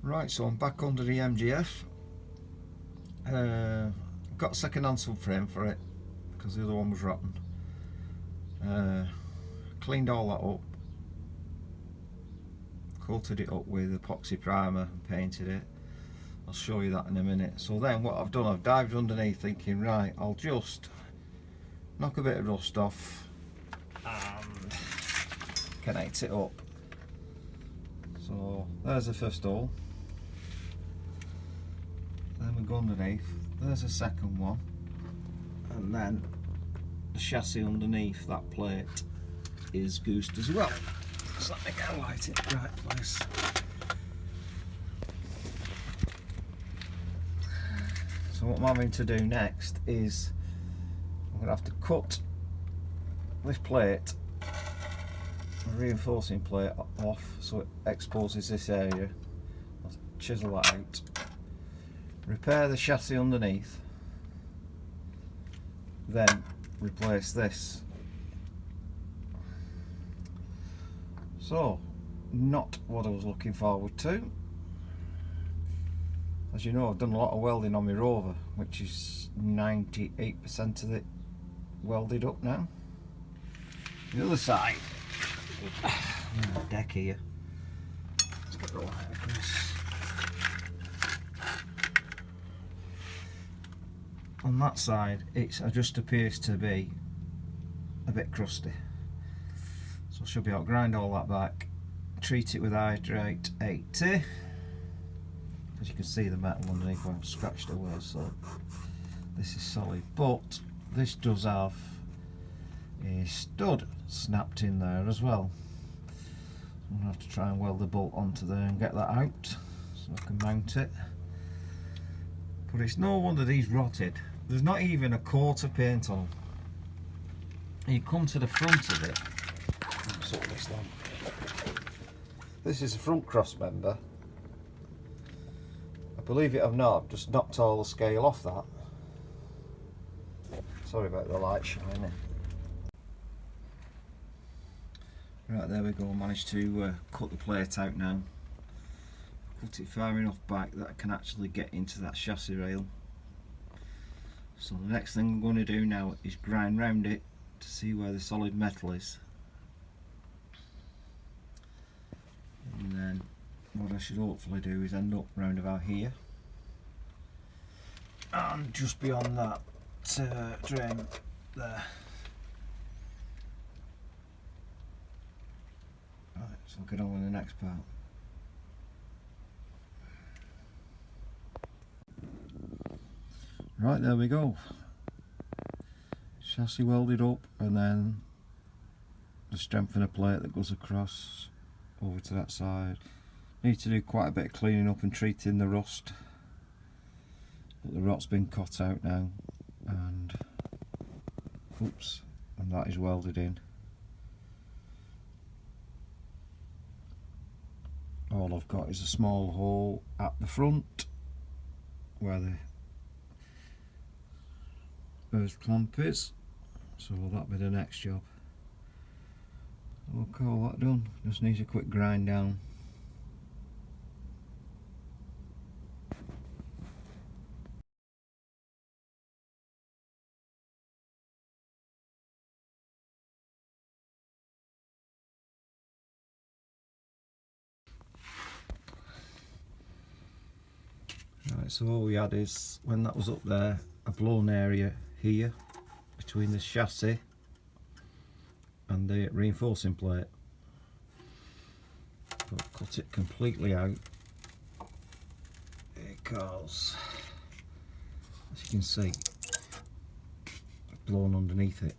Right, so I'm back under the MGF. Got a second-hand subframe for it because the other one was rotten. Cleaned all that up, coated it up with epoxy primer and painted it. I'll show you that in a minute. So then what I've done, I've dived underneath thinking, right, I'll just knock a bit of rust off and connect it up. So there's the first hole. Then we go underneath, there's a second one, and then the chassis underneath that plate is goosed as well. So let me get a light in the right place. So what I'm having to do next is I'm going to have to cut this plate, a reinforcing plate, off so it exposes this area. I'll chisel that out, repair the chassis underneath, then replace this. So, not what I was looking forward to. As you know, I've done a lot of welding on my Rover, which is 98% of it welded up now. The other side, deck here. Let's get the light across. On that side, it just appears to be a bit crusty. So I should be able to grind all that back, treat it with hydrate 80. As you can see, the metal underneath where I've scratched away, so this is solid. But this does have a stud snapped in there as well. I'm going to have to try and weld the bolt onto there and get that out so I can mount it. But it's no wonder these rotted. There's not even a coat of paint on them. You come to the front of it. This is the front cross member. Believe it or not, I've just knocked all the scale off that. Sorry about the light shining. Right, there we go, managed to cut the plate out now. Cut it far enough back that I can actually get into that chassis rail. So the next thing I'm going to do now is grind round it to see where the solid metal is. And then what I should hopefully do is end up round about here, and just beyond that drain there. Right, so I'll get on with the next part. Right, there we go. Chassis welded up, and then the strengthener plate that goes across over to that side. Need to do quite a bit of cleaning up and treating the rust, but the rot's been cut out now, and oops, and that is welded in. All I've got is a small hole at the front where the earth clamp is, so that'll be the next job. We'll call that done. Just needs a quick grind down. Right, so all we had is, when that was up there, a blown area here between the chassis and the reinforcing plate. But cut it completely out because, as you can see, it's blown underneath it.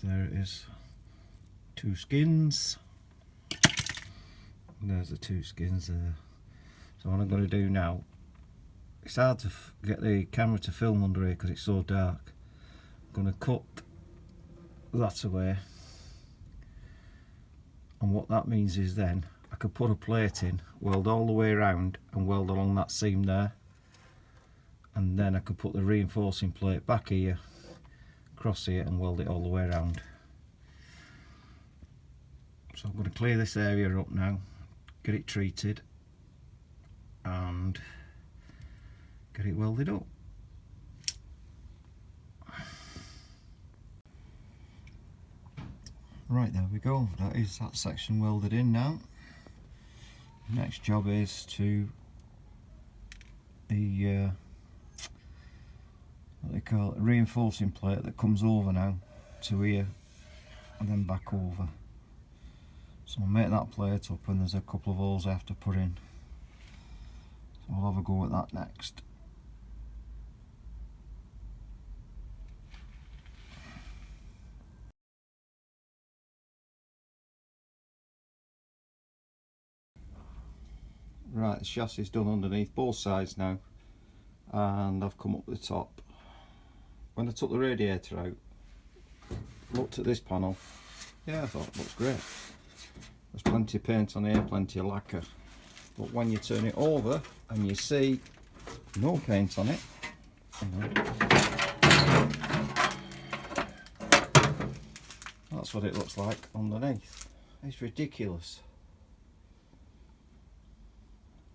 There it is, two skins. And there's the two skins there. So what I'm going to do now, it's hard to get the camera to film under here because it's so dark. I'm going to cut that away, and what that means is then I could put a plate in, weld all the way around and weld along that seam there, and then I could put the reinforcing plate back here, across here, and weld it all the way around. So I'm going to clear this area up now, get it treated and get it welded up. Right, there we go, that is that section welded in now. Next job is to the what they call it, reinforcing plate that comes over now to here and then back over. So I'll make that plate up, and there's a couple of holes I have to put in. So I'll have a go at that next. Right, the chassis is done underneath both sides now, and I've come up the top. When I took the radiator out, looked at this panel, yeah, I thought it looks great. There's plenty of paint on here, plenty of lacquer. But when you turn it over and you see no paint on it, that's what it looks like underneath. It's ridiculous.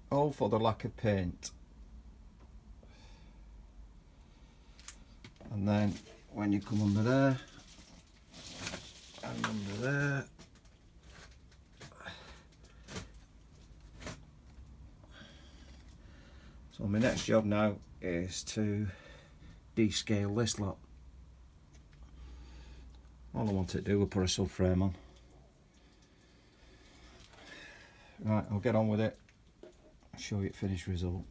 All for the lack of paint. And then when you come under there and under there, so my next job now is to descale this lot. All I want to do is put a subframe on. Right, I'll get on with it, show you the finished result.